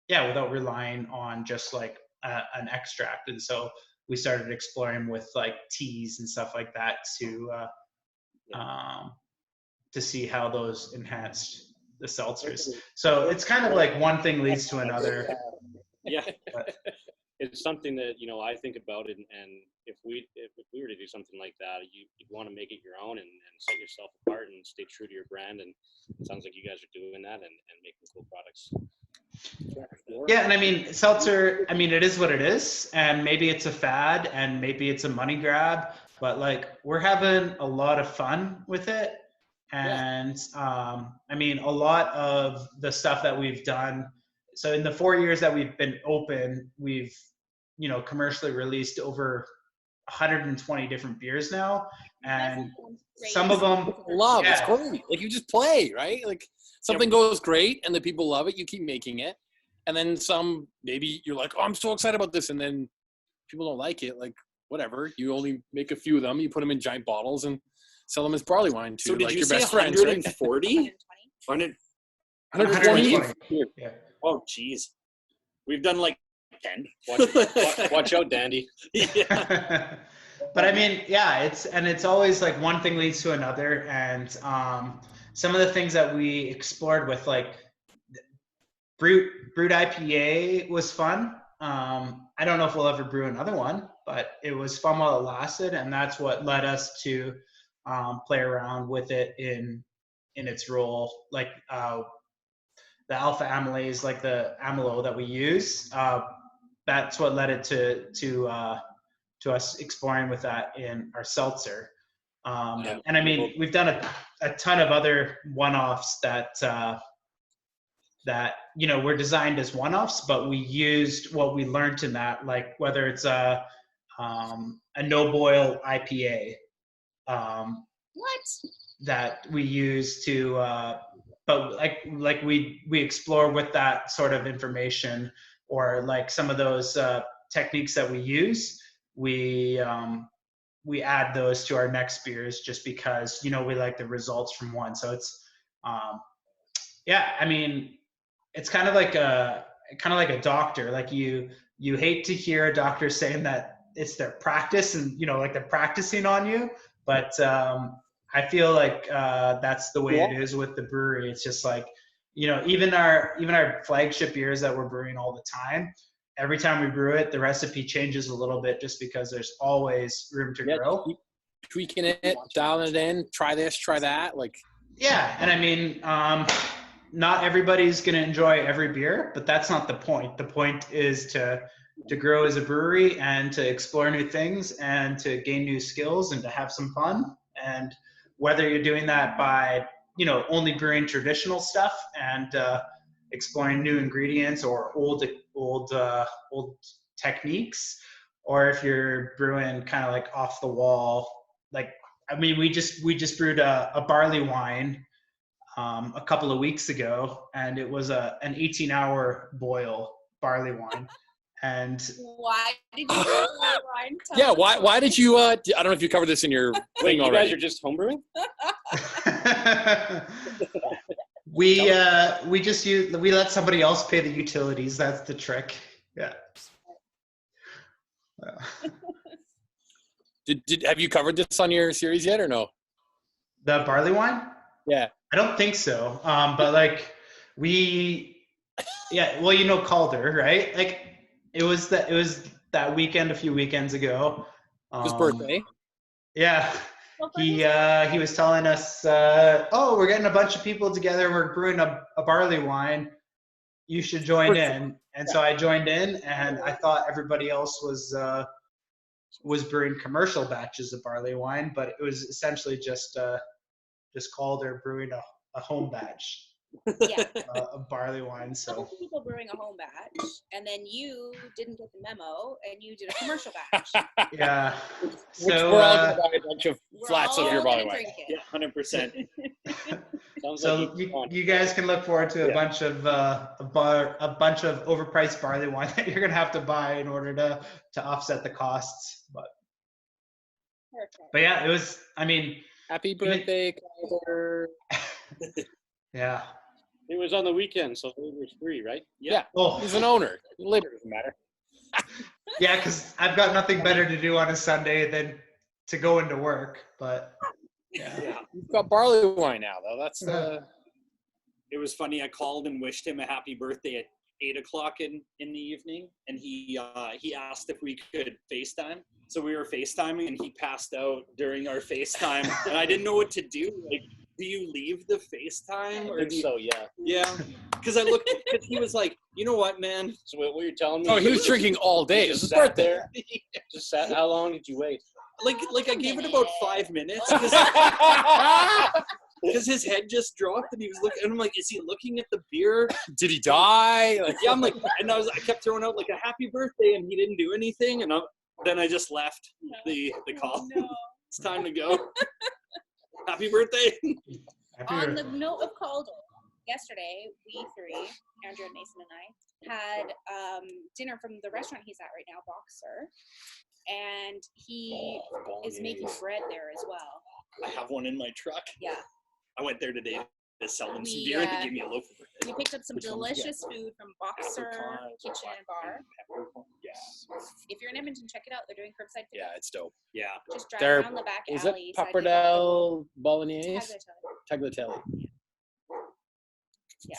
relying on just like an extract. And so we started exploring with like teas and stuff like that to see how those enhanced the seltzers. So it's kind of like one thing leads to another. Yeah. It's something that, you know, I think about it, and if we were to do something like that, you'd want to make it your own and set yourself apart and stay true to your brand. And it sounds like you guys are doing that and making cool products. Yeah, and I mean, seltzer, I mean, it is what it is, and maybe it's a fad and maybe it's a money grab, but like we're having a lot of fun with it. And I mean, a lot of the stuff that we've done, so in the 4 years that we've been open, we've, you know, commercially released over 120 different beers now, and some of them love. It's great. Like you just play, right? Like something goes great and the people love it, you keep making it, and then some, maybe you're like, oh, I'm so excited about this, and then people don't like it. Like whatever, you only make a few of them, you put them in giant bottles and sell them as barley wine to like your best friends. 140? 120? Yeah. Oh, geez. We've done like 10. Watch out, Dandy. Yeah. But I mean, yeah, it's always like one thing leads to another. And some of the things that we explored with like brewed IPA was fun. I don't know if we'll ever brew another one, but it was fun while it lasted. And that's what led us to play around with it in its role. Like the alpha amylase, like the amylo that we use, that's what led it to us exploring with that in our seltzer. And I mean, we've done a ton of other one-offs that you know were designed as one-offs, but we used what we learned in that, like whether it's a no boil IPA that we use to but like we explore with that sort of information, or like some of those techniques that we use, we add those to our next beers just because, you know, we like the results from one. So it's I mean, it's kind of like a doctor. Like you hate to hear a doctor saying that it's their practice and, you know, like they're practicing on you, but I feel like that's the way it is with the brewery. It's just like, you know, even our flagship beers that we're brewing all the time, every time we brew it, the recipe changes a little bit just because there's always room to grow. Tweaking it, dialing it in, try this, try that. Like, yeah. And I mean, not everybody's going to enjoy every beer, but that's not the point. The point is to grow as a brewery and to explore new things and to gain new skills and to have some fun. And whether you're doing that by, you know, only brewing traditional stuff and exploring new ingredients or old techniques, or if you're brewing kind of like off the wall, like, I mean, we just brewed a barley wine a couple of weeks ago, and it was an 18-hour boil barley wine. And why did you do wine? Yeah, why did you I don't know if you covered this in your thing already. You guys are just homebrewing? we let somebody else pay the utilities. That's the trick. Yeah. Have you covered this on your series yet or no? The barley wine? Yeah. I don't think so. But like well, you know Calder, right? Like it was that weekend a few weekends ago. His birthday. Yeah. he was telling us, oh, we're getting a bunch of people together. We're brewing a barley wine. You should join in. And so I joined in, and I thought everybody else was brewing commercial batches of barley wine, but it was essentially just called or brewing a home batch of barley wine. So people brewing a home batch, and then you didn't get the memo, and you did a commercial batch. Yeah. Which So we're all gonna buy a bunch of flats of your barley wine. Yeah, 100%. So you guys can look forward to a bunch of overpriced barley wine that you're gonna have to buy in order to offset the costs. But yeah, it was. I mean, Happy birthday, Kaiser. Yeah. It was on the weekend, so it was free, right? Yeah. Oh, He's an owner. Later doesn't matter. yeah, because I've got nothing better to do on a Sunday than to go into work. But Yeah. You've got barley wine now, though. That's It was funny. I called and wished him a happy birthday at 8:00 in the evening, and he asked if we could FaceTime. So we were FaceTiming, and he passed out during our FaceTime, and I didn't know what to do. Like, do you leave the FaceTime, or do you? So yeah. Yeah, because because he was like, you know what, man? So what you're telling me? Oh, he was drinking all day. It was his sat birthday. there. Just sat. How long did you wait? Like I gave it about 5 minutes because his head just dropped, and he was looking. And I'm like, is he looking at the beer? Did he die? Like, Yeah, I'm like, and I kept throwing out like a happy birthday, and he didn't do anything, and then I just left the call. No. It's time to go. Happy birthday. On the note of Calder, yesterday we three, Andrew and Mason and I, had dinner from the restaurant he's at right now, Boxer, and he is making bread there as well. I have one in my truck. Yeah. I went there today to sell them some We, beer, and they gave me a loaf of bread. We picked up some Which ones you delicious food from Boxer Kitchen and Bar. yes. If you're in Edmonton, check it out. They're doing curbside pickup. Yeah, it's dope. Yeah. Just drive They're- down the back Is alley. it pappardelle bolognese? Tagliatelle. Tagliatelle. Yeah.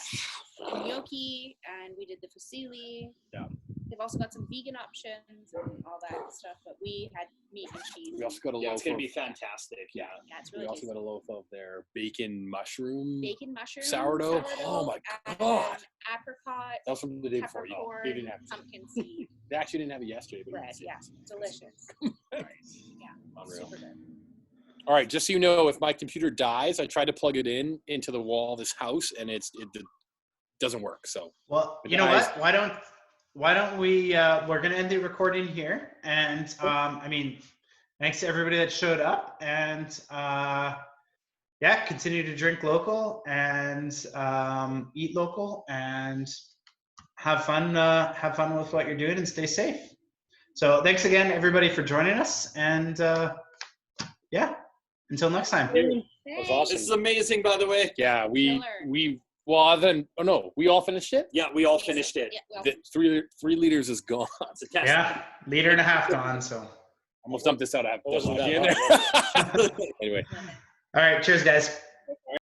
And gnocchi, and we did the fusilli. Yeah. They've also got some vegan options and all that stuff, but we had meat and cheese. We also got a Yeah, loaf it's gonna of, be fantastic. Yeah. Yeah, it's we really also tasty. got a loaf of their bacon mushroom. Bacon mushroom, sourdough. Oh my and God. Apricot, That was from the day before. No, peppercorn, they didn't have it. pumpkin seed They actually didn't have it yesterday. But bread. Yeah, delicious. Unreal. Super good. All right, just so you know, if my computer dies, I tried to plug it into the wall of this house, and it doesn't work. So well, It you know dies. what? Why don't we? We're gonna end the recording here, and I mean, thanks to everybody that showed up, and continue to drink local and eat local and have fun with what you're doing and stay safe. So thanks again, everybody, for joining us, and until next time. That was awesome. This is amazing, by the way. yeah, we all finished it. Yeah, we all finished it. Yeah, well, The 3 liters is gone. It's a test. Yeah, liter and a half gone. So Almost dumped this out. I have Wasn't that in there. Anyway. all right, cheers, guys.